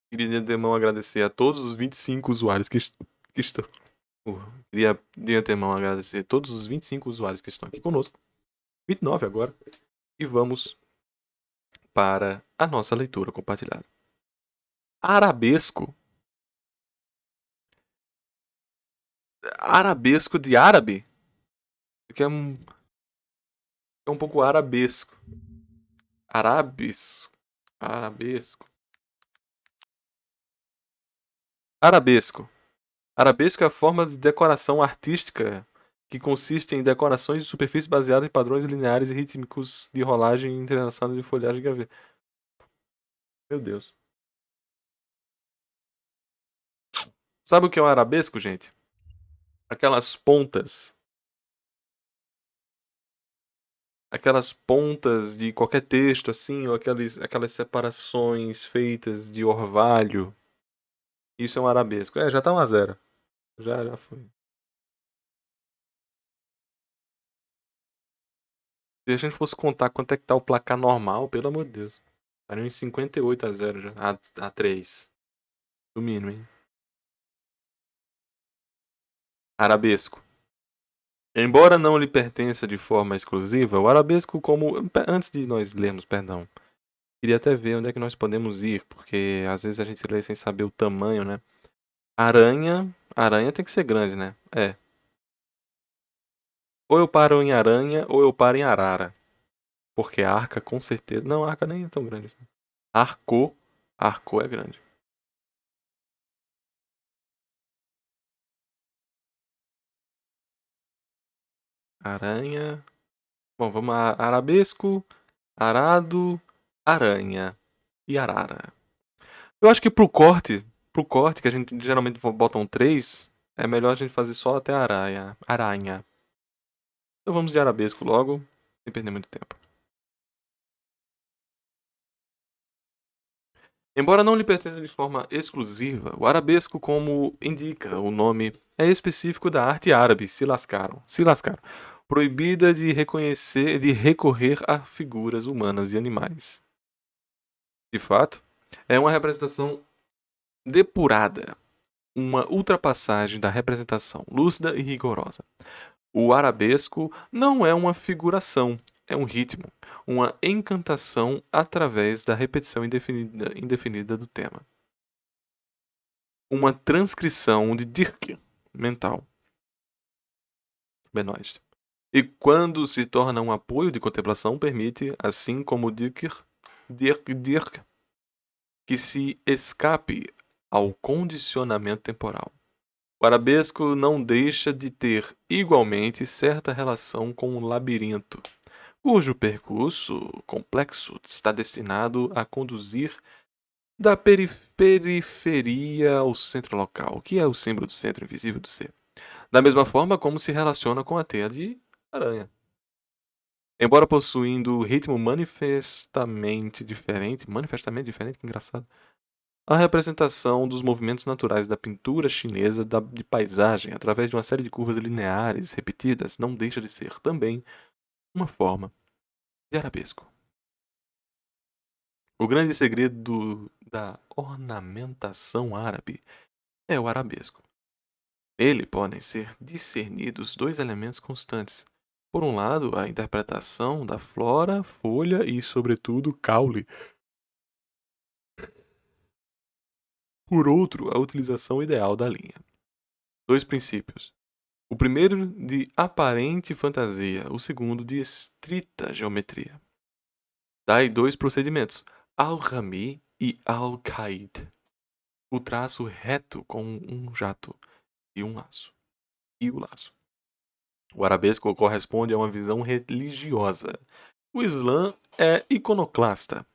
Queria de antemão agradecer a todos os 25 usuários que estão. Queria de antemão agradecer a todos os 25 usuários que estão aqui conosco. 29 agora. E vamos para a nossa leitura compartilhada. Arabesco. Arabesco de árabe? Que é um pouco arabesco. Arabesco. Arabesco. Arabesco. Arabesco é a forma de decoração artística que consiste em decorações de superfície baseadas em padrões lineares e rítmicos de rolagem e entrelaçados de folhagem e gravura. Meu Deus. Sabe o que é um arabesco, gente? Aquelas pontas. Aquelas pontas de qualquer texto, assim, ou aquelas separações feitas de orvalho. Isso é um arabesco. Já tá 1-0. Já foi. Se a gente fosse contar quanto é que tá o placar normal, pelo amor de Deus. Estaria em 58-0 já. A 3. No mínimo, hein? Arabesco. Embora não lhe pertença de forma exclusiva, o arabesco como... Antes de nós lermos, perdão. Queria até ver onde é que nós podemos ir, porque às vezes a gente lê sem saber o tamanho, né? Aranha... Aranha tem que ser grande, né? É. Ou eu paro em aranha, ou eu paro em arara. Porque a arca, com certeza... Não, a arca nem é tão grande assim. Arco. Arco é grande. Aranha... Bom, vamos a arabesco, arado, aranha e arara. Eu acho que pro corte, que a gente geralmente bota um 3, é melhor a gente fazer só até aranha. Aranha. Então vamos de arabesco logo, sem perder muito tempo. Embora não lhe pertença de forma exclusiva, o arabesco, como indica o nome, é específico da arte árabe. Se lascaram. Se lascaram. Proibida de recorrer a figuras humanas e animais. De fato, é uma representação depurada, uma ultrapassagem da representação lúcida e rigorosa. O arabesco não é uma figuração, é um ritmo, uma encantação através da repetição indefinida do tema. Uma transcrição de Dirk mental. Benoist. E quando se torna um apoio de contemplação, permite, assim como Dirk, que se escape ao condicionamento temporal. O arabesco não deixa de ter, igualmente, certa relação com o labirinto, cujo percurso complexo está destinado a conduzir da periferia ao centro local, que é o símbolo do centro invisível do ser. Da mesma forma como se relaciona com a teia de aranha. Embora possuindo ritmo manifestamente diferente, que engraçado, a representação dos movimentos naturais da pintura chinesa de paisagem através de uma série de curvas lineares repetidas não deixa de ser também uma forma de arabesco. O grande segredo da ornamentação árabe é o arabesco. Nele podem ser discernidos dois elementos constantes. Por um lado, a interpretação da flora, folha e, sobretudo, caule. Por outro, a utilização ideal da linha. Dois princípios. O primeiro de aparente fantasia, o segundo de estrita geometria. Daí dois procedimentos, al-Rami e al-Qaid. O traço reto com um jato e um laço. E o laço. O arabesco corresponde a uma visão religiosa. O Islã é iconoclasta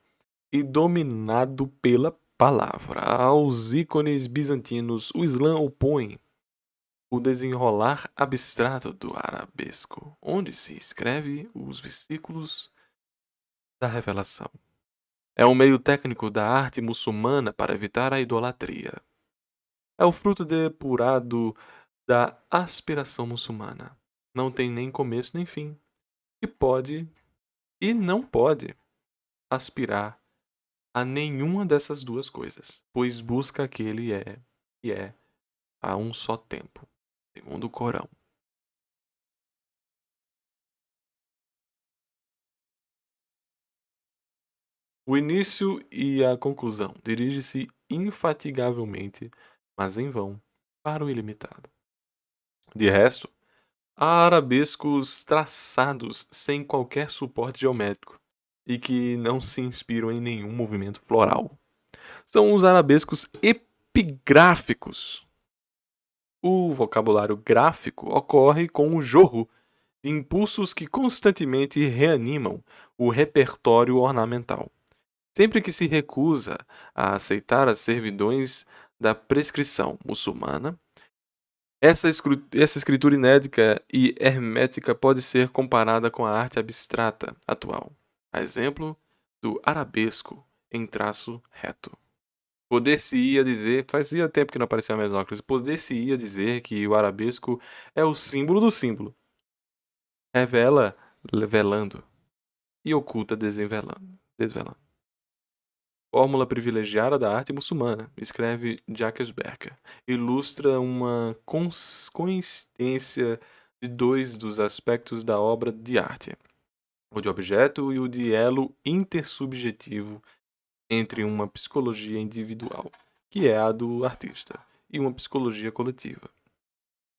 e dominado pela palavra. Aos ícones bizantinos, o Islã opõe o desenrolar abstrato do arabesco, onde se escreve os versículos da revelação. É um meio técnico da arte muçulmana para evitar a idolatria. É o fruto depurado da aspiração muçulmana. Não tem nem começo nem fim. E pode, e não pode, aspirar a nenhuma dessas duas coisas, pois busca aquele que é a um só tempo, segundo o Corão. O início e a conclusão dirige-se infatigavelmente, mas em vão, para o ilimitado. De resto, há arabescos traçados sem qualquer suporte geométrico e que não se inspiram em nenhum movimento floral. São os arabescos epigráficos. O vocabulário gráfico ocorre com o jorro de impulsos que constantemente reanimam o repertório ornamental. Sempre que se recusa a aceitar as servidões da prescrição muçulmana, essa escritura inédita e hermética pode ser comparada com a arte abstrata atual, a exemplo do arabesco em traço reto. Poder-se-ia dizer, fazia tempo que não aparecia a mesóclise, poder-se-ia dizer que o arabesco é o símbolo do símbolo, revela velando e oculta desvelando. Fórmula privilegiada da arte muçulmana, escreve Jacques Becker, ilustra uma coincidência de dois dos aspectos da obra de arte, o de objeto e o de elo intersubjetivo entre uma psicologia individual, que é a do artista, e uma psicologia coletiva.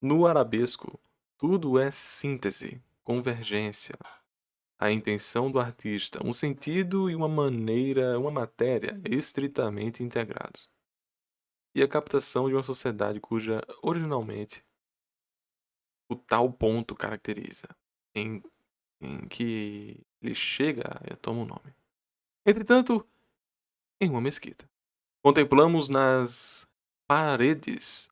No arabesco, tudo é síntese, convergência, a intenção do artista, um sentido e uma maneira, uma matéria estritamente integrados. E a captação de uma sociedade cuja, originalmente, o tal ponto caracteriza, em, em que ele chega e toma o nome. Entretanto, em uma mesquita, contemplamos nas paredes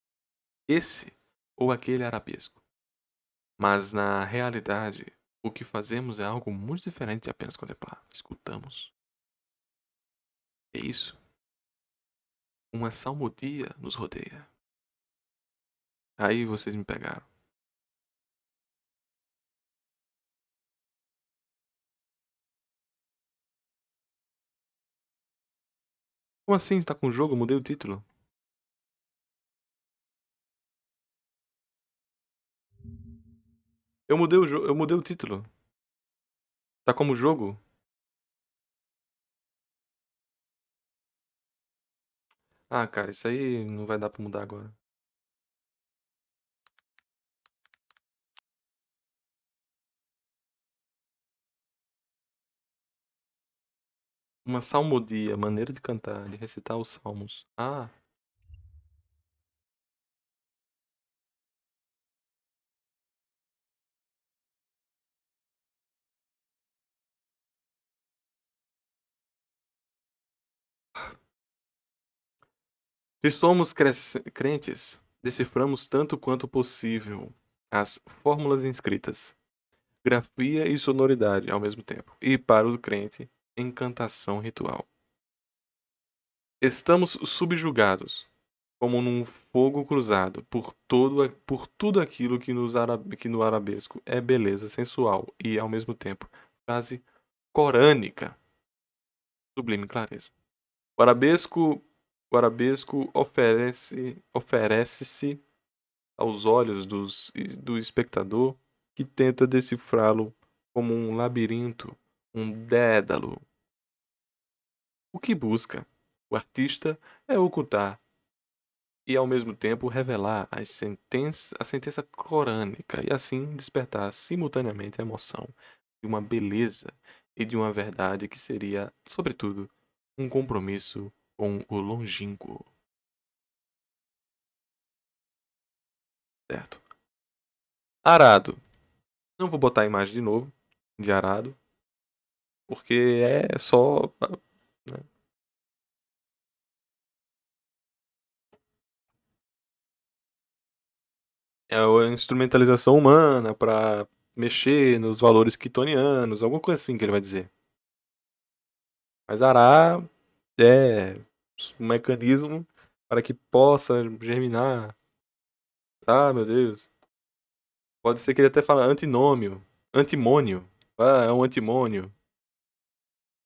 esse ou aquele arabesco. Mas na realidade, o que fazemos é algo muito diferente de apenas contemplar. Escutamos. É isso. Uma salmodia nos rodeia. Aí vocês me pegaram. Como assim? Tá com o jogo? Eu mudei o título. Eu mudei o título. Tá como jogo? Ah, cara, isso aí não vai dar pra mudar agora. Uma salmodia, maneira de cantar, de recitar os salmos. Ah, se somos crentes, deciframos tanto quanto possível as fórmulas inscritas. Grafia e sonoridade ao mesmo tempo. E para o crente, encantação ritual. Estamos subjugados, como num fogo cruzado, por tudo aquilo que no arabesco é beleza sensual e, ao mesmo tempo, frase corânica, sublime clareza. O arabesco, o arabesco oferece-se aos olhos do espectador que tenta decifrá-lo como um labirinto, um dédalo. O que busca o artista é ocultar e ao mesmo tempo revelar a sentença corânica e assim despertar simultaneamente a emoção de uma beleza e de uma verdade que seria, sobretudo, um compromisso com o longínquo, certo? Arado. Não vou botar a imagem de novo de arado, porque é só, né? É a instrumentalização humana para mexer nos valores quitonianos, alguma coisa assim que ele vai dizer. Mas arar é um mecanismo para que possa germinar. Ah, meu Deus. Pode ser que ele até fale antinômio, antimônio. Ah, é um antimônio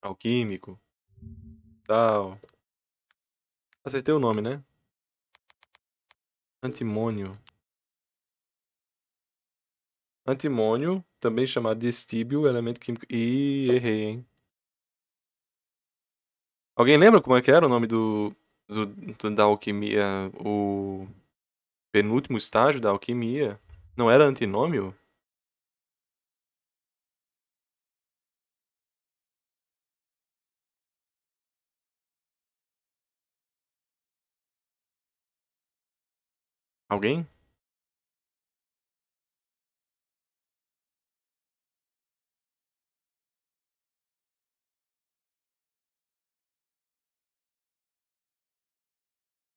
alquímico. Tal. Acertei o nome, né? Antimônio. Antimônio, também chamado de estíbio, elemento químico. Ih, errei, hein? Alguém lembra como é que era o nome da alquimia? O penúltimo estágio da alquimia? Não era antinômio? Alguém?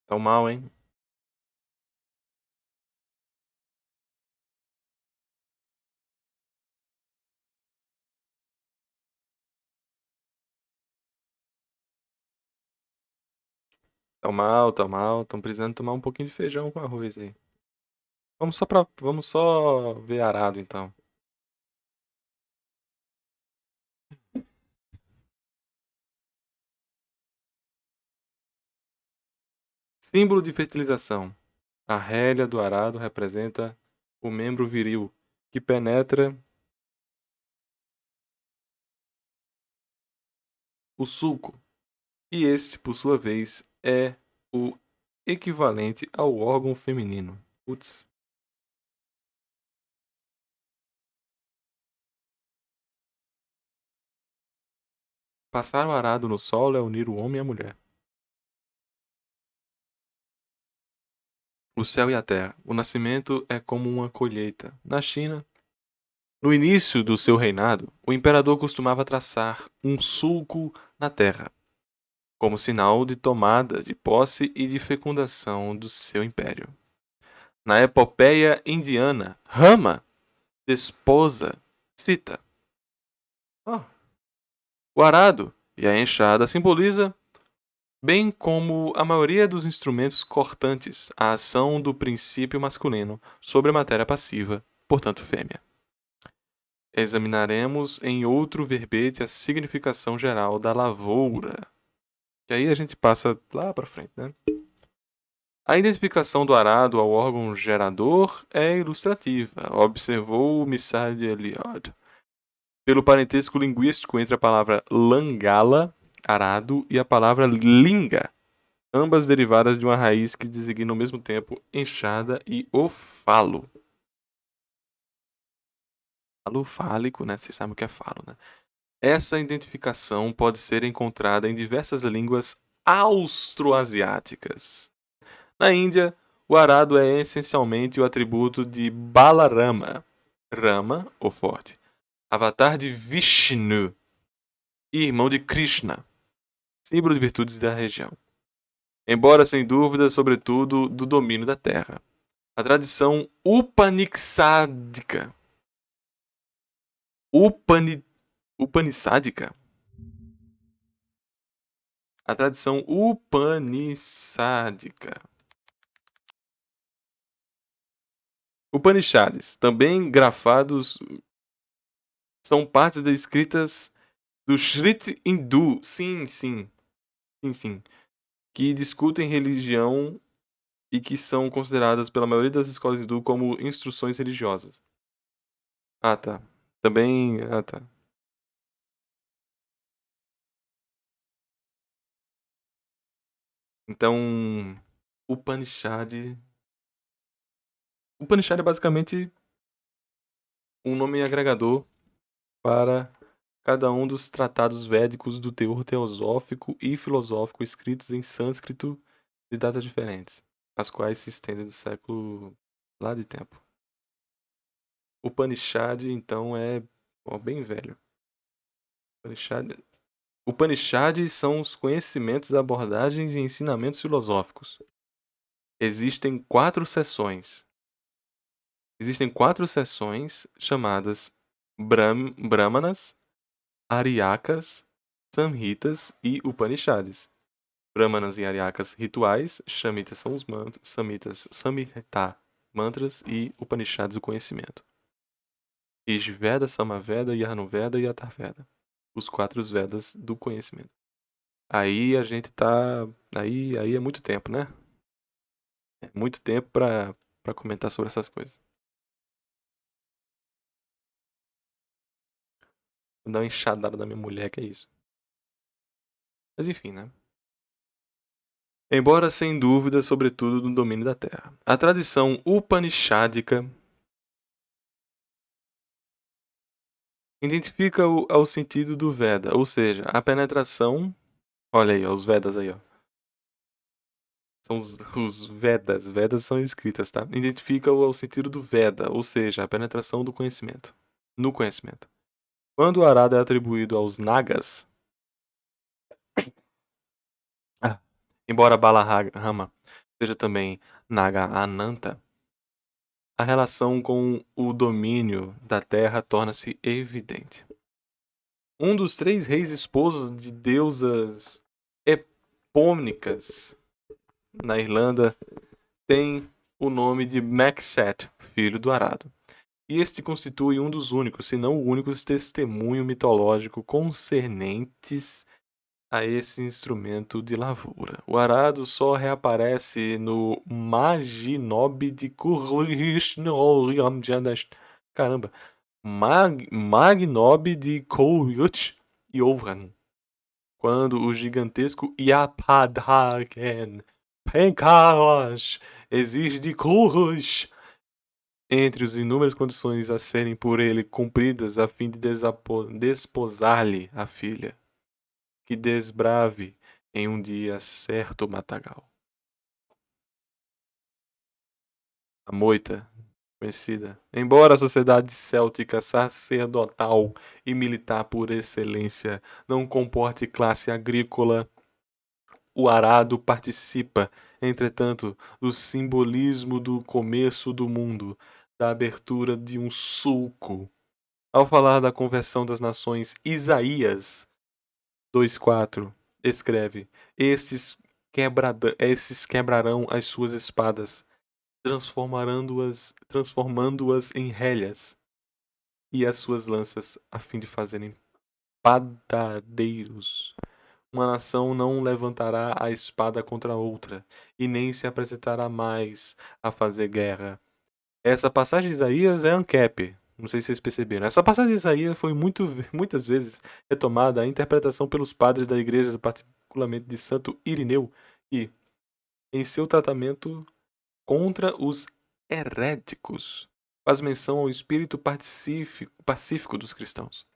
Tão mal, hein? Tão mal, tão mal. Tão precisando tomar um pouquinho de feijão com arroz aí. Vamos só ver arado então. Símbolo de fertilização. A rélia do arado representa o membro viril que penetra o sulco, e este, por sua vez, é o equivalente ao órgão feminino. Putz. Passar o arado no solo é unir o homem e a mulher. O céu e a terra. O nascimento é como uma colheita. Na China, no início do seu reinado, o imperador costumava traçar um sulco na terra, como sinal de tomada de posse e de fecundação do seu império. Na epopeia indiana, Rama, desposa, cita: "Ah, o arado e a enxada simboliza, bem como a maioria dos instrumentos cortantes, a ação do princípio masculino sobre a matéria passiva, portanto fêmea. Examinaremos em outro verbete a significação geral da lavoura. E aí a gente passa lá para frente, né? A identificação do arado ao órgão gerador é ilustrativa, observou Missade Eliot, pelo parentesco linguístico entre a palavra langala, arado, e a palavra linga, ambas derivadas de uma raiz que designa ao mesmo tempo enxada e o falo. Falo fálico, né? Vocês sabem o que é falo, né? Essa identificação pode ser encontrada em diversas línguas austroasiáticas. Na Índia, o arado é essencialmente o atributo de Balarama, Rama, o forte, avatar de Vishnu e irmão de Krishna, símbolo de virtudes da região. Embora sem dúvida, sobretudo, do domínio da terra. A tradição Upani, Upanisádica, a tradição Upanissádica. Upanishads, também grafados, são partes escritas do Shrit hindu, sim, que discutem religião e que são consideradas pela maioria das escolas hindu como instruções religiosas. Ah, tá. Também, ah, tá. Então, Upanishad, Upanishad é basicamente um nome agregador para cada um dos tratados védicos do teor teosófico e filosófico escritos em sânscrito de datas diferentes, as quais se estendem do século lá de tempo. O Upanishad, então, é bem velho. Upanishad... Upanishads são os conhecimentos, abordagens e ensinamentos filosóficos. Existem quatro seções. Existem quatro seções chamadas Brahmanas, Aryakas, Samhitas e Upanishads. Brahmanas e Aryakas rituais, Shamitas são os mantras, Samhitas, Samhita, mantras e Upanishads o conhecimento. Rigveda, Samaveda, Yajurveda e Atharveda. Os quatro Vedas do conhecimento. Aí a gente tá. Aí é muito tempo, né? É muito tempo pra comentar sobre essas coisas. Vou dar uma enxadada na minha mulher, que é isso. Mas enfim, né? Embora sem dúvida, sobretudo no domínio da terra. A tradição upanishádica identifica-o ao sentido do Veda, ou seja, a penetração. Olha aí, ó, os Vedas aí, ó. São os Vedas. Vedas são escritas, tá? Identifica-o ao sentido do Veda, ou seja, a penetração do conhecimento. No conhecimento. Quando o arado é atribuído aos Nagas, ah, embora Balarama seja também Naga Ananta, a relação com o domínio da terra torna-se evidente. Um dos três reis esposos de deusas epônicas na Irlanda tem o nome de Macset, filho do arado. E este constitui um dos únicos, se não o único, testemunho mitológico concernentes a esse instrumento de lavura. O arado só reaparece no Maginob de Caramba. Magnob de Koryut Yovran, quando o gigantesco Yapadhagen Penkarosh exige de Kurus, entre as inúmeras condições a serem por ele cumpridas a fim de desposar-lhe a filha, que desbrave em um dia certo matagal. A moita, conhecida. Embora a sociedade céltica sacerdotal e militar por excelência não comporte classe agrícola, o arado participa, entretanto, do simbolismo do começo do mundo, da abertura de um sulco. Ao falar da conversão das nações, Isaías 2:4 escreve: estes quebrarão as suas espadas, transformando-as em relhas, e as suas lanças, a fim de fazerem padadeiros. Uma nação não levantará a espada contra outra, e nem se apresentará mais a fazer guerra. Essa passagem de Isaías é ANCAP. Não sei se vocês perceberam. Essa passagem de Isaías foi muitas vezes retomada a interpretação pelos padres da igreja, particularmente de Santo Irineu, e, em seu tratamento contra os heréticos, faz menção ao espírito pacífico dos cristãos.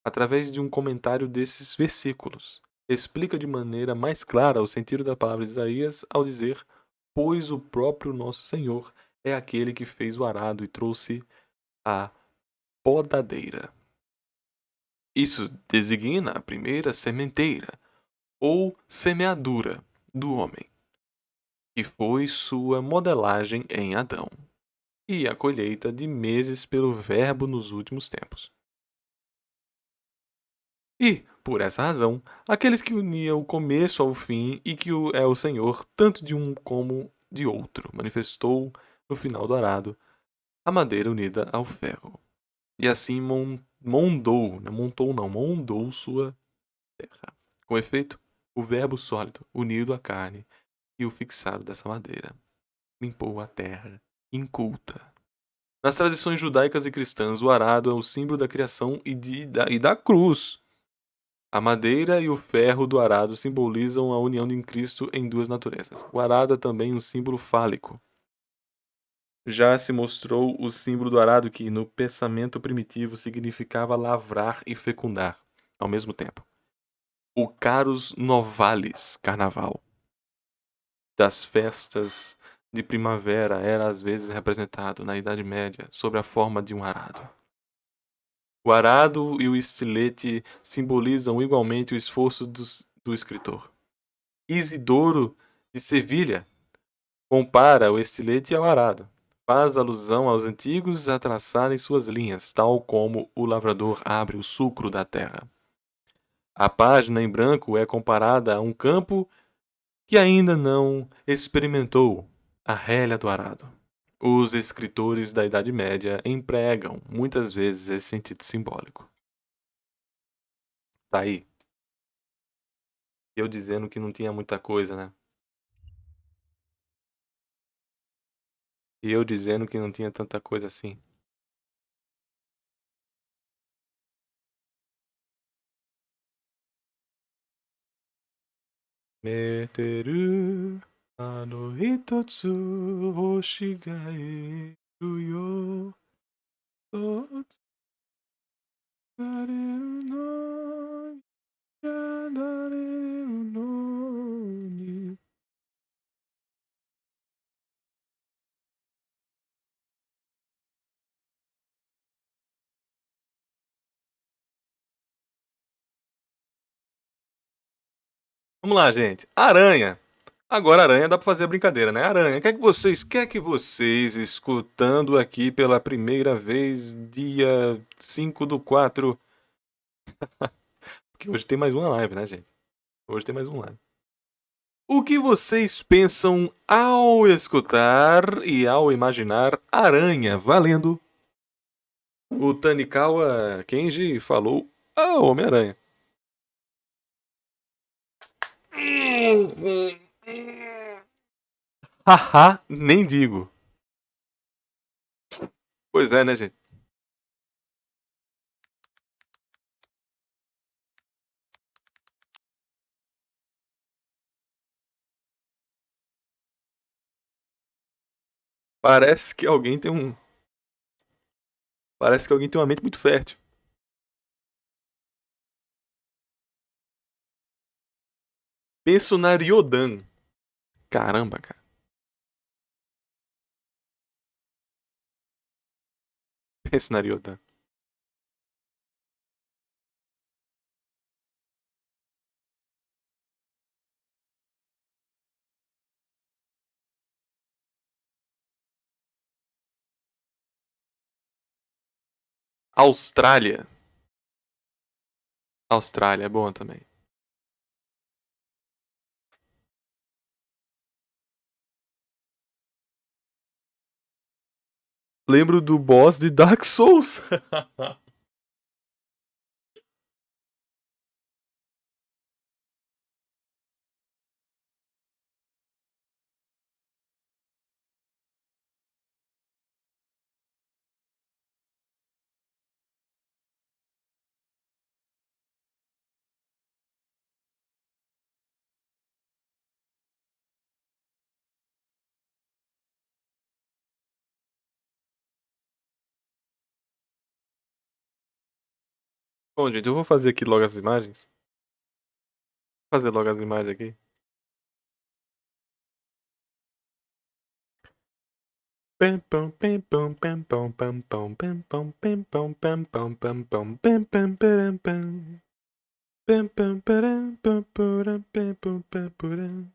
Através de um comentário desses versículos, explica de maneira mais clara o sentido da palavra de Isaías ao dizer: pois o próprio nosso Senhor é aquele que fez o arado e trouxe a podadeira. Isso designa a primeira sementeira, ou semeadura, do homem, que foi sua modelagem em Adão, e a colheita de meses pelo Verbo nos últimos tempos. E, por essa razão, aqueles que uniam o começo ao fim e que é o Senhor, tanto de um como de outro, manifestou no final do arado a madeira unida ao ferro. E assim mondou sua terra. Com efeito, o verbo sólido, unido à carne, e o fixado dessa madeira, limpou a terra inculta. Nas tradições judaicas e cristãs, o arado é o símbolo da criação e da cruz. A madeira e o ferro do arado simbolizam a união de Cristo em duas naturezas. O arado é também um símbolo fálico. Já se mostrou o símbolo do arado que, no pensamento primitivo, significava lavrar e fecundar, ao mesmo tempo. O Carus Novalis, carnaval, das festas de primavera era às vezes representado, na Idade Média, sob a forma de um arado. O arado e o estilete simbolizam igualmente o esforço do escritor. Isidoro de Sevilha compara o estilete ao arado. Faz alusão aos antigos a traçarem suas linhas, tal como o lavrador abre o sucro da terra. A página em branco é comparada a um campo que ainda não experimentou a relha do arado. Os escritores da Idade Média empregam muitas vezes esse sentido simbólico. Tá aí. E eu dizendo que não tinha muita coisa, né? E eu dizendo que não tinha tanta coisa assim. Meteru ano hitotsu hoshi ga eru yo. Totsukareru no yadareru no ni. Vamos lá, gente. Aranha. Agora aranha dá pra fazer a brincadeira, né? Aranha, quer que vocês, escutando aqui pela primeira vez, dia 5/4, porque hoje tem mais uma live, né, gente? Hoje tem mais um live. O que vocês pensam ao escutar e ao imaginar aranha valendo? O Tanikawa Kenji falou Homem-Aranha. Haha, nem digo. Pois é, né, gente? Parece que alguém tem um. Parece que alguém tem uma mente muito fértil. Penso na Ryodan. Caramba, cara. Penso na Ryodan. Austrália. Austrália é bom também. Lembro do boss de Dark Souls. Bom, gente, eu vou fazer aqui logo as imagens. Vou fazer logo as imagens aqui. Pam, pam, pam, pam, pam, pam, pam, pam, pam, pam, pam, pam, pam, pam, pam, pam, pam, pam, param, pam. Pam, pam, param, pam, param, pam, pam, pam, param.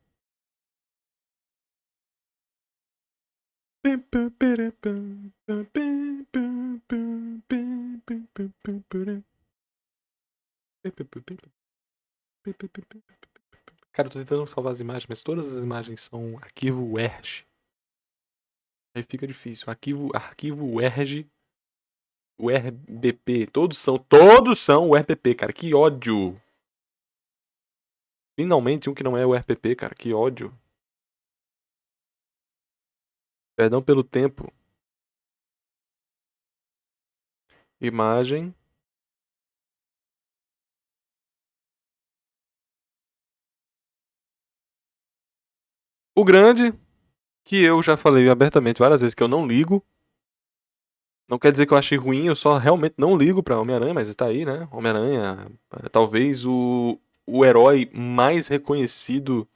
Pam, pam, param, pam, pam, pam, pam, pam, pam, pam, pam, pam, param. Pam, pam, pam, pam, pam, pam, pam, pam. Cara, eu tô tentando salvar as imagens, mas todas as imagens são arquivo WERJ. Aí fica difícil. Arquivo WERJ, URBP, todos são URBP, cara. Que ódio. Finalmente um que não é URBP, cara. Que ódio. Perdão pelo tempo. Imagem. O grande, que eu já falei abertamente várias vezes que eu não ligo. Não quer dizer que eu achei ruim, eu só realmente não ligo pra Homem-Aranha, mas tá aí, né? Homem-Aranha, talvez o herói mais reconhecido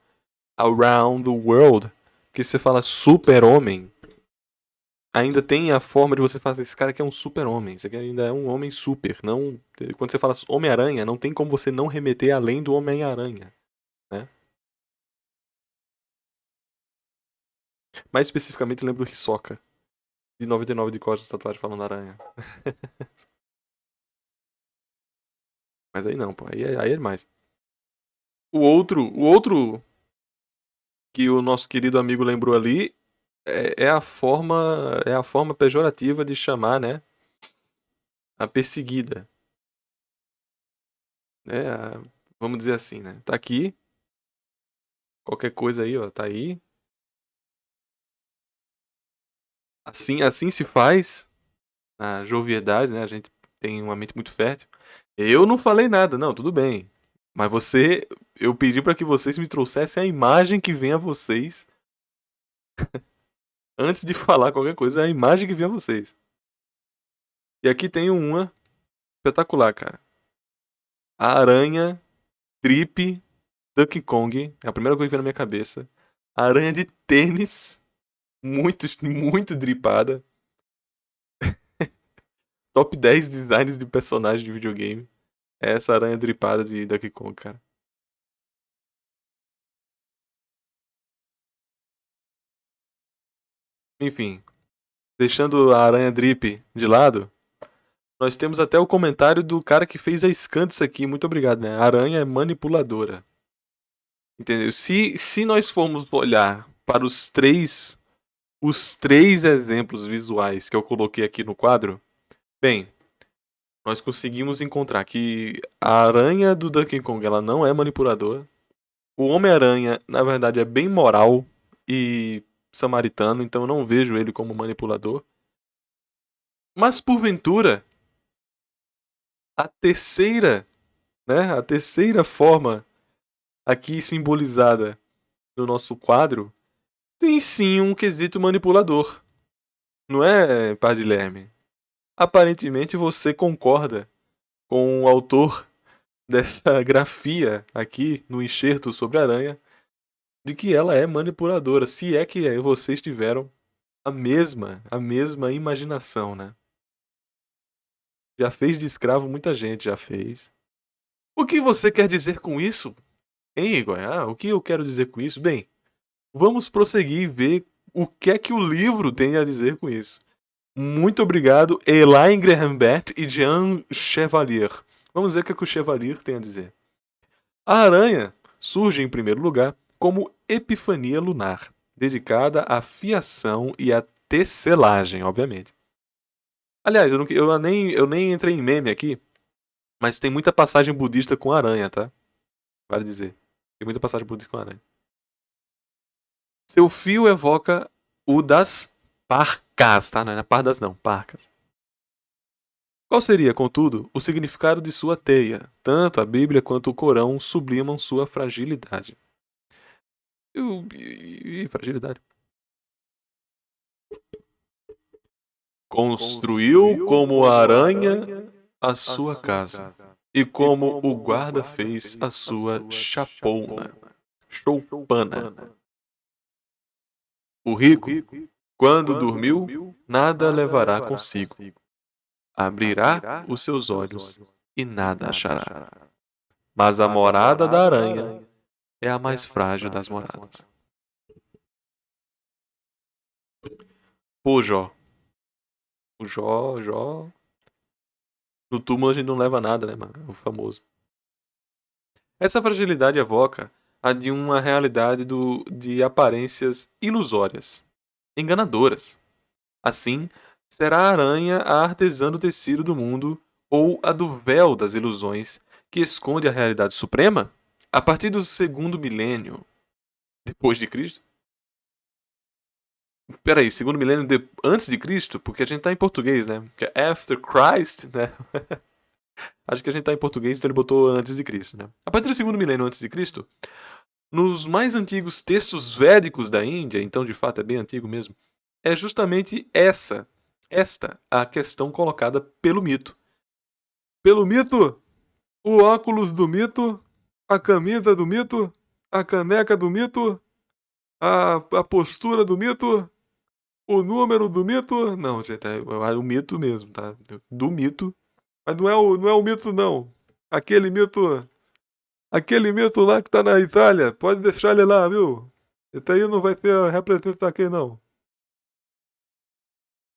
around the world. Que você fala super-homem, ainda tem a forma de você fazer esse cara que é um super-homem. Esse aqui ainda é um homem super. Não, quando você fala Homem-Aranha, não tem como você não remeter além do Homem-Aranha, né? Mais especificamente, eu lembro do Hisoka, de 99 de costas, tatuagem falando aranha. Mas aí não, pô. Aí é demais. O outro que o nosso querido amigo lembrou ali é a forma pejorativa de chamar, né? A perseguida. É, vamos dizer assim, né? Tá aqui. Qualquer coisa aí, ó, tá aí. Assim se faz na joviedade, né? A gente tem uma mente muito fértil. Eu não falei nada, não, tudo bem. Mas eu pedi para que vocês me trouxessem a imagem que vem a vocês antes de falar qualquer coisa, é a imagem que vem a vocês. E aqui tem uma espetacular, cara. A aranha Trip Donkey Kong, é a primeira coisa que veio na minha cabeça. A aranha de tênis, muito dripada. Top 10 designs de personagens de videogame. É essa aranha dripada de Donkey Kong, cara. Enfim, deixando a aranha drip de lado, nós temos até o comentário do cara que fez a scan disso aqui. Muito obrigado, né? A aranha é manipuladora. Entendeu? Se nós formos olhar para os três exemplos visuais que eu coloquei aqui no quadro, bem, nós conseguimos encontrar que a aranha do Donkey Kong ela não é manipuladora. O Homem-Aranha, na verdade, é bem moral e samaritano, então eu não vejo ele como manipulador. Mas porventura, a terceira, né, a terceira forma aqui simbolizada no nosso quadro tem sim um quesito manipulador. Não é, Padre Lerme? Aparentemente você concorda com o autor dessa grafia aqui no enxerto sobre a aranha de que ela é manipuladora, se é que vocês tiveram a mesma imaginação, né? Já fez de escravo muita gente, já fez. O que você quer dizer com isso? Hein, Igor? O que eu quero dizer com isso? Bem, vamos prosseguir e ver o que é que o livro tem a dizer com isso. Muito obrigado, Elaine Graham Beth e Jean Chevalier. Vamos ver o que, é que o Chevalier tem a dizer. A aranha surge, em primeiro lugar, como epifania lunar, dedicada à fiação e à tecelagem, obviamente. Aliás, eu nem entrei em meme aqui, mas tem muita passagem budista com aranha, tá? Vale dizer. Tem muita passagem budista com aranha. Seu fio evoca o das parcas, tá? Não é pardas não, parcas. Qual seria, contudo, o significado de sua teia? Tanto a Bíblia quanto o Corão sublimam sua fragilidade. Fragilidade. Construiu como a aranha a sua casa, e como o guarda fez a sua chapouna. Choupana. O rico, quando dormiu, nada levará consigo. Abrirá os seus olhos e nada achará. Mas a morada da aranha é a mais frágil das moradas. Pô, Jó. O Jó. No túmulo a gente não leva nada, né, mano? O famoso. Essa fragilidade evoca a de uma realidade de aparências ilusórias, enganadoras. Assim, será a aranha a artesã do tecido do mundo ou a do véu das ilusões que esconde a realidade suprema? A partir do segundo milênio depois de Cristo? Peraí, segundo milênio antes de Cristo? Porque a gente tá em português, né? Que é after Christ, né? Acho que a gente tá em português, então ele botou antes de Cristo, né? A partir do segundo milênio antes de Cristo, nos mais antigos textos védicos da Índia, então de fato é bem antigo mesmo, é justamente esta a questão colocada pelo mito. Pelo mito, o óculos do mito, a camisa do mito, a caneca do mito, a postura do mito, o número do mito. Não, gente, é o mito mesmo, tá? Do mito. Mas não é o mito, não. Aquele mito. Aquele mito lá que tá na Itália, pode deixar ele lá, viu? Esse aí não vai ser representante aqui, não.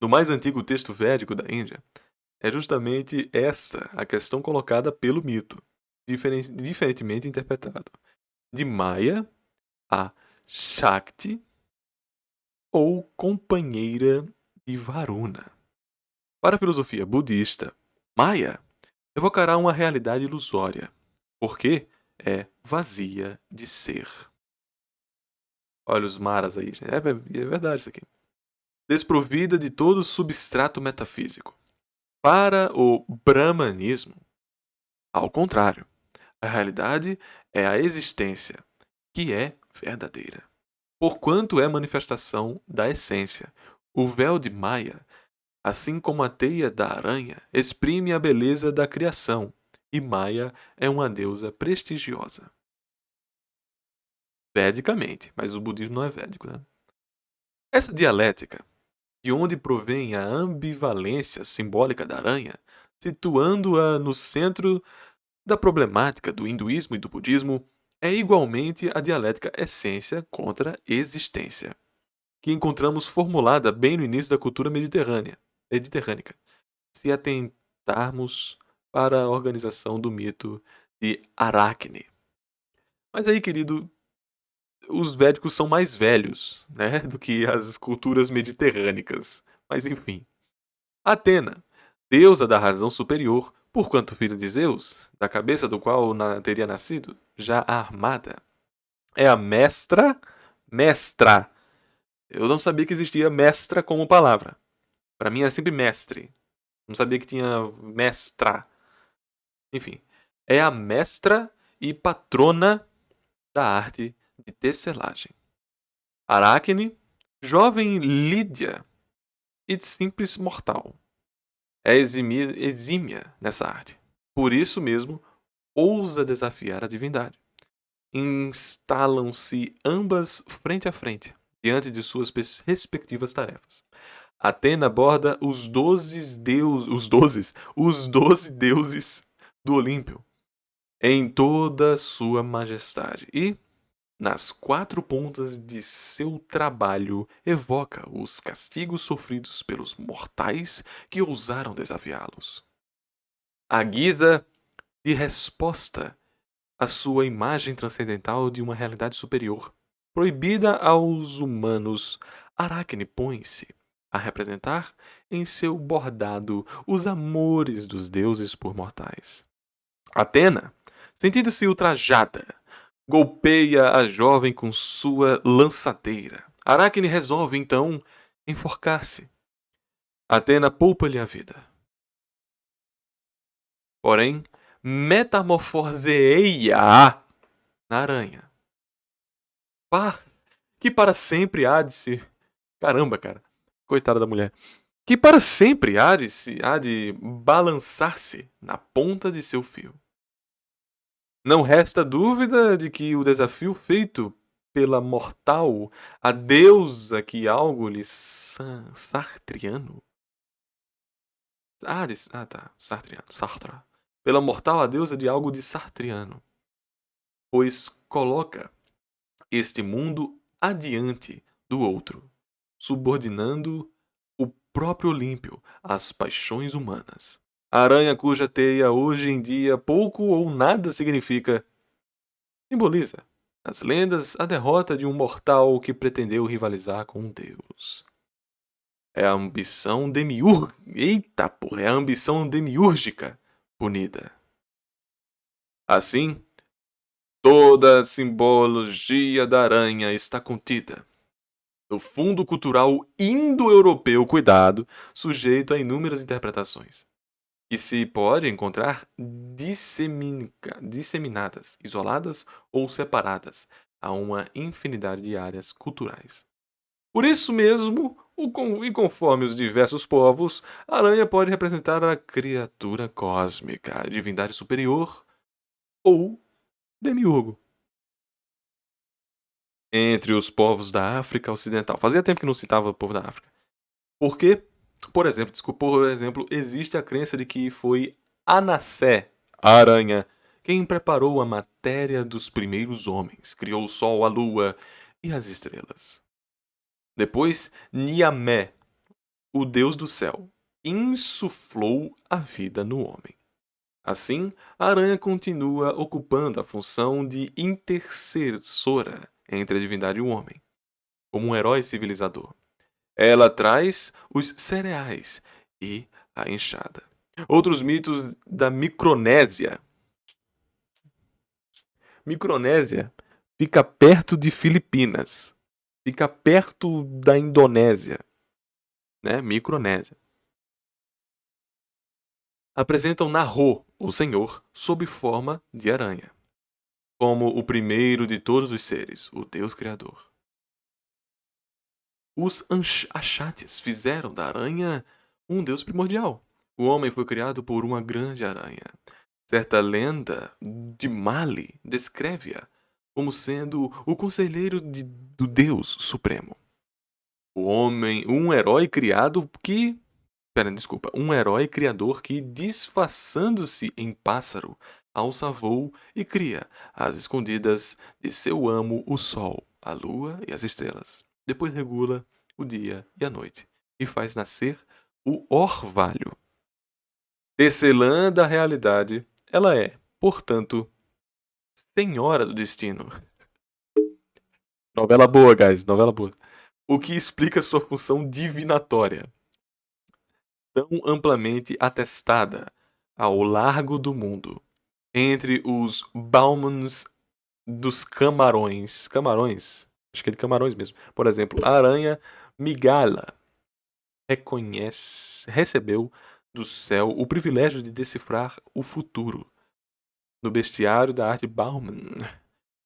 No mais antigo texto védico da Índia, é justamente esta a questão colocada pelo mito, diferentemente interpretado. De Maya a Shakti ou companheira de Varuna. Para a filosofia budista, Maya evocará uma realidade ilusória, porque é vazia de ser. Olha os maras aí, gente. É verdade isso aqui. Desprovida de todo substrato metafísico. Para o brahmanismo, ao contrário, a realidade é a existência, que é verdadeira. Porquanto é manifestação da essência. O véu de Maya, assim como a teia da aranha, exprime a beleza da criação, e Maya é uma deusa prestigiosa. Vedicamente, mas o budismo não é védico, né? Essa dialética, de onde provém a ambivalência simbólica da aranha, situando-a no centro da problemática do hinduísmo e do budismo, é igualmente a dialética essência contra existência, que encontramos formulada bem no início da cultura mediterrânica, se atentarmos para a organização do mito de Aracne. Mas aí, querido, os védicos são mais velhos, né, do que as culturas mediterrânicas. Mas enfim. Atena, deusa da razão superior, porquanto filho de Zeus, da cabeça do qual teria nascido, já armada. É a mestra. Eu não sabia que existia mestra como palavra. Para mim era sempre mestre. Não sabia que tinha mestra. Enfim, é a mestra e patrona da arte de tecelagem. Aracne, jovem Lídia e simples mortal. É exímia nessa arte. Por isso mesmo, ousa desafiar a divindade. Instalam-se ambas frente a frente, diante de suas respectivas tarefas. Atena aborda os 12 deuses do Olímpio, em toda sua majestade, e, nas quatro pontas de seu trabalho, evoca os castigos sofridos pelos mortais que ousaram desafiá-los. À guisa de resposta à sua imagem transcendental de uma realidade superior, proibida aos humanos, Aracne põe-se a representar em seu bordado os amores dos deuses por mortais. Atena, sentindo-se ultrajada, golpeia a jovem com sua lançadeira. Aracne resolve, então, enforcar-se. Atena poupa-lhe a vida. Porém, metamorfoseia na aranha. Que para sempre há de se... Caramba, cara. Coitada da mulher. Que para sempre há de balançar-se na ponta de seu fio. Não resta dúvida de que o desafio feito pela mortal, a deusa que algo lhe sartriano. Tá. Sartra. Pela mortal, a deusa de algo de sartriano. Pois coloca este mundo adiante do outro, subordinando o próprio Olímpio às paixões humanas. A aranha cuja teia hoje em dia pouco ou nada significa, simboliza, nas lendas, a derrota de um mortal que pretendeu rivalizar com um deus. É a ambição demiúrgica. Eita porra, é a ambição demiúrgica punida. Assim, toda a simbologia da aranha está contida no fundo cultural indo-europeu, cuidado, sujeito a inúmeras interpretações, e se pode encontrar disseminadas, isoladas ou separadas a uma infinidade de áreas culturais. Por isso mesmo, e conforme os diversos povos, a aranha pode representar a criatura cósmica, a divindade superior ou demiurgo. Entre os povos da África Ocidental. Fazia tempo que não citava o povo da África. Porque, por exemplo, existe a crença de que foi Anassé, a aranha, quem preparou a matéria dos primeiros homens, criou o sol, a lua e as estrelas. Depois, Niamé, o deus do céu, insuflou a vida no homem. Assim, a aranha continua ocupando a função de intercessora entre a divindade e o homem, como um herói civilizador. Ela traz os cereais e a enxada. Outros mitos da Micronésia. Micronésia fica perto de Filipinas. Fica perto da Indonésia, né? Micronésia. Apresentam Nahor, o Senhor, sob forma de aranha, como o primeiro de todos os seres, o Deus Criador. Os Achates fizeram da aranha um deus primordial. O homem foi criado por uma grande aranha. Certa lenda de Mali descreve-a como sendo o conselheiro do Deus Supremo. O homem, um herói criado que. Pera, desculpa. Um herói criador que, disfarçando-se em pássaro, alça voo e cria, às escondidas de seu amo, o sol, a lua e as estrelas. Depois regula o dia e a noite e faz nascer o orvalho. Tecelã da realidade, ela é, portanto, senhora do destino. Novela boa, guys, novela boa. O que explica sua função divinatória, tão amplamente atestada ao largo do mundo, entre os Baumans dos camarões. Camarões? Acho que é de camarões mesmo. Por exemplo, a aranha Migala recebeu do céu o privilégio de decifrar o futuro. No bestiário da arte Bauman,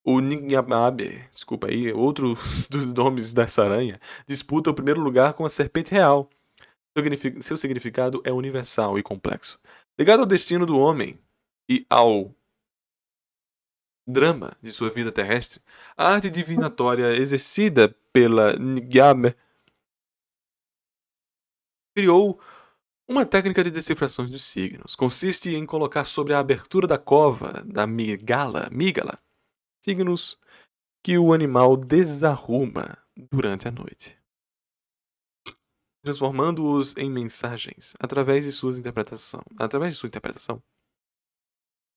o Nyamabe, desculpa aí, outro dos nomes dessa aranha, disputa o primeiro lugar com a serpente real. Seu significado é universal e complexo. Ligado ao destino do homem e ao drama de sua vida terrestre, a arte divinatória exercida pela Nyame criou uma técnica de decifração dos signos. Consiste em colocar sobre a abertura da cova da migala, signos que o animal desarruma durante a noite, transformando-os em mensagens através de sua interpretação.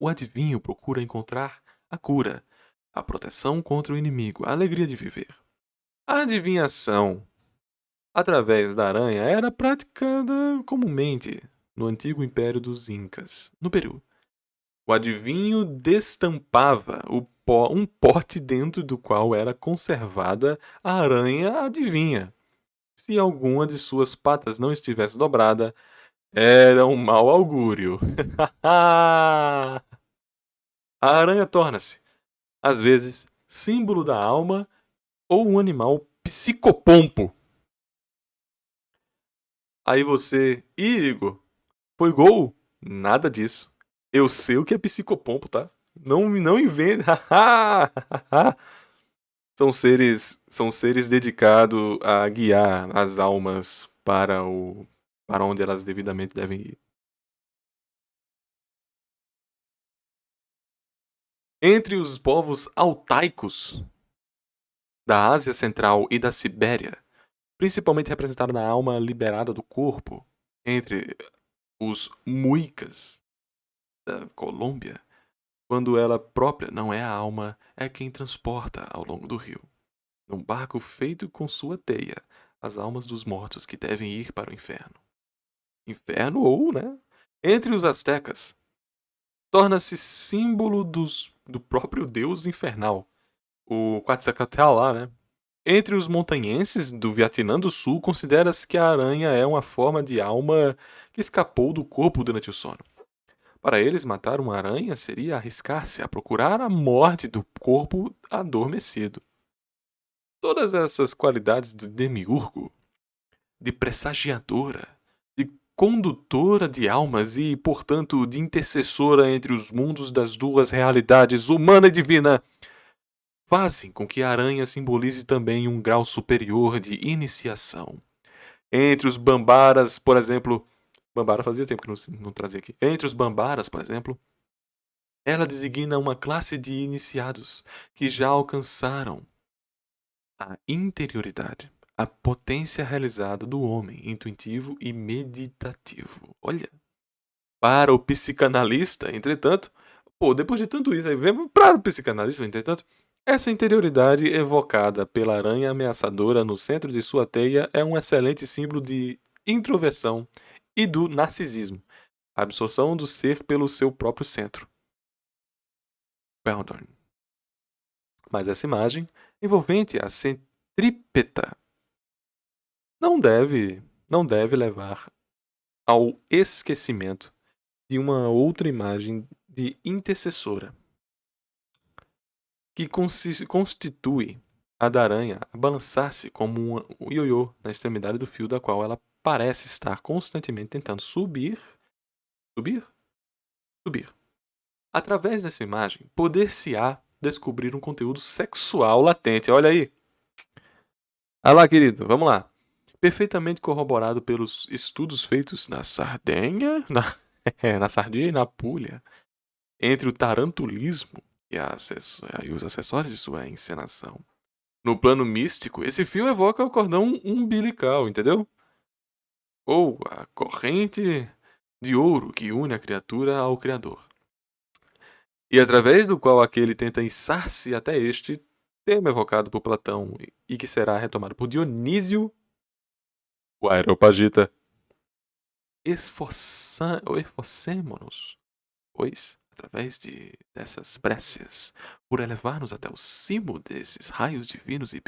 O adivinho procura encontrar a cura, a proteção contra o inimigo, a alegria de viver. A adivinhação através da aranha era praticada comumente no antigo Império dos Incas, no Peru. O adivinho destampava um pote dentro do qual era conservada a aranha adivinha. Se alguma de suas patas não estivesse dobrada, era um mau augúrio. A aranha torna-se, às vezes, símbolo da alma ou um animal psicopompo. Aí você, Igor, foi gol? Nada disso. Eu sei o que é psicopompo, tá? Não inventa. São seres dedicados a guiar as almas para onde elas devidamente devem ir. Entre os povos altaicos da Ásia Central e da Sibéria, principalmente representada na alma liberada do corpo, entre os muicas da Colômbia, quando ela própria não é a alma, é quem transporta ao longo do rio, num barco feito com sua teia, as almas dos mortos que devem ir para o inferno. Inferno ou, né? Entre os astecas, torna-se símbolo do próprio deus infernal, o Quetzalcoatl lá, né? Entre os montanhenses do Vietnã do Sul, considera-se que a aranha é uma forma de alma que escapou do corpo durante o sono. Para eles, matar uma aranha seria arriscar-se a procurar a morte do corpo adormecido. Todas essas qualidades do demiurgo, de pressagiadora, de condutora de almas e, portanto, de intercessora entre os mundos das duas realidades, humana e divina, fazem com que a aranha simbolize também um grau superior de iniciação. Entre os Bambaras, por exemplo, Bambara fazia tempo que não trazia aqui. Entre os Bambaras, por exemplo, ela designa uma classe de iniciados que já alcançaram a interioridade, a potência realizada do homem intuitivo e meditativo. Olha, para o psicanalista, entretanto, depois de tanto isso aí, vemos para o psicanalista, entretanto, essa interioridade evocada pela aranha ameaçadora no centro de sua teia é um excelente símbolo de introversão e do narcisismo, a absorção do ser pelo seu próprio centro. Pardon. Mas essa imagem, envolvente a centrípeta não deve levar ao esquecimento de uma outra imagem de intercessora, que constitui a da aranha a balançar-se como um ioiô na extremidade do fio da qual ela parece estar constantemente tentando subir. Através dessa imagem, poder-se-á descobrir um conteúdo sexual latente. Olha aí. Ah lá, querido, vamos lá. Perfeitamente corroborado pelos estudos feitos na Sardenha, na Sardia e na Puglia, entre o tarantulismo e os acessórios de sua encenação. No plano místico, esse fio evoca o cordão umbilical, entendeu? Ou a corrente de ouro que une a criatura ao Criador. E através do qual aquele tenta içar-se até este, termo evocado por Platão e que será retomado por Dionísio, o Areopagita. Esforcemo-nos, pois, através dessas preces, por elevar-nos até o cimo desses raios divinos e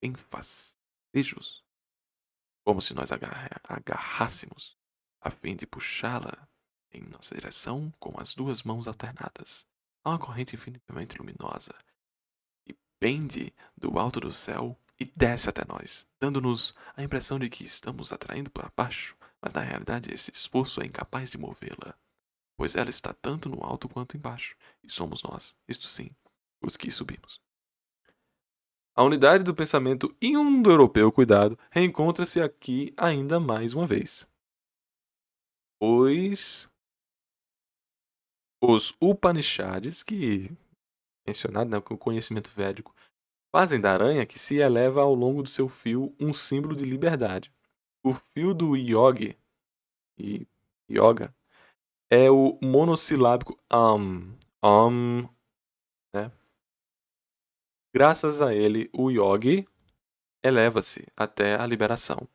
benfacejos, como se nós agarrássemos, a fim de puxá-la em nossa direção com as duas mãos alternadas, a uma corrente infinitamente luminosa, e pende do alto do céu e desce até nós, dando-nos a impressão de que estamos atraindo para baixo, mas na realidade esse esforço é incapaz de movê-la, pois ela está tanto no alto quanto embaixo, e somos nós, isto sim, os que subimos. A unidade do pensamento indo-europeu, cuidado, reencontra-se aqui ainda mais uma vez. Pois os Upanishads, que mencionado, né, com o conhecimento védico, fazem da aranha que se eleva ao longo do seu fio um símbolo de liberdade. O fio do yoga, é o monossilábico né? Graças a ele, o yogi eleva-se até a liberação.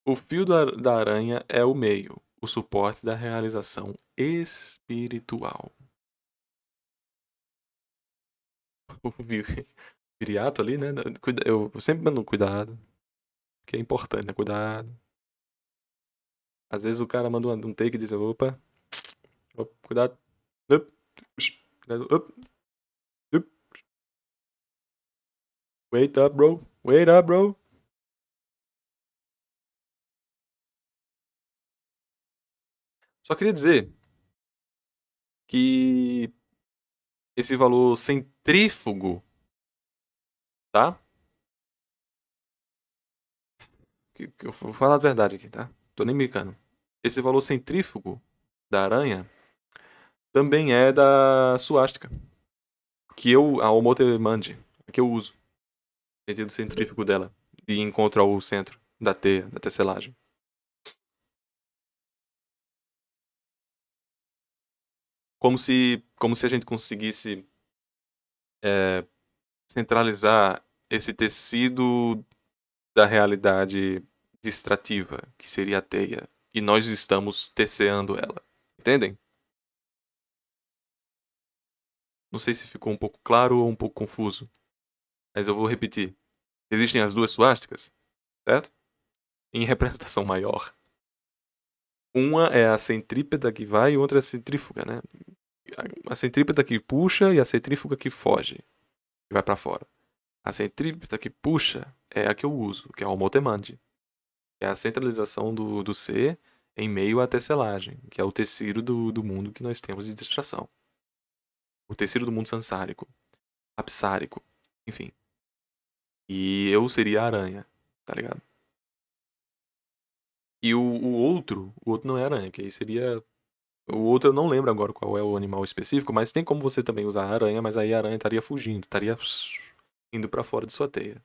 O fio da aranha é o meio, o suporte da realização espiritual. O viriato ali, né? Eu sempre mando cuidado, que é importante, né? Cuidado. Às vezes o cara manda um take e diz, opa, cuidado. Cuidado. Wait up, bro. Wait up, bro. Só queria dizer que esse valor centrífugo, tá? Que eu vou falar a verdade aqui, tá? Tô nem brincando. Esse valor centrífugo da aranha também é da suástica, que a Omotemandi, que eu uso. Sentido centrífugo dela, de encontro ao centro da teia, da tecelagem. Como se a gente conseguisse centralizar esse tecido da realidade distrativa, que seria a teia, e nós estamos teceando ela. Entendem? Não sei se ficou um pouco claro ou um pouco confuso, mas eu vou repetir. Existem as duas suásticas, certo? Em representação maior. Uma é a centrípeta que vai e outra é a centrífuga, né? A centrípeta que puxa e a centrífuga que foge, que vai para fora. A centrípeta que puxa é a que eu uso, que é a homotemande. É a centralização do ser em meio à tecelagem, que é o tecido do mundo que nós temos de distração. O tecido do mundo sansárico, apsárico, enfim. E eu seria a aranha, tá ligado? E o outro não é aranha, que aí seria. O outro eu não lembro agora qual é o animal específico, mas tem como você também usar a aranha, mas aí a aranha estaria fugindo, estaria indo pra fora de sua teia.